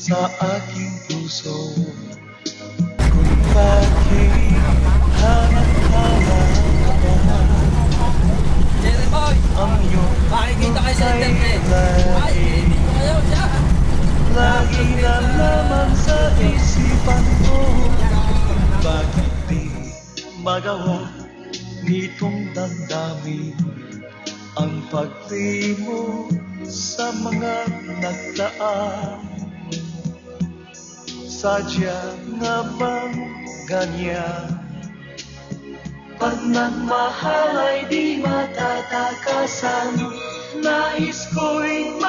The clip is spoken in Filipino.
sa aking puso. Kung bakit hanap-hanap ka ba, ang iyong Makikita kayo sa internet. lagi, lagi na lamang sa isipan ko. Bakit di magawa nitong damdamin ang pagtingin mo sa mga nagdaan? Sadya nga bang ganyan? Pagmamahal ay di matatakasan. Nais ko'y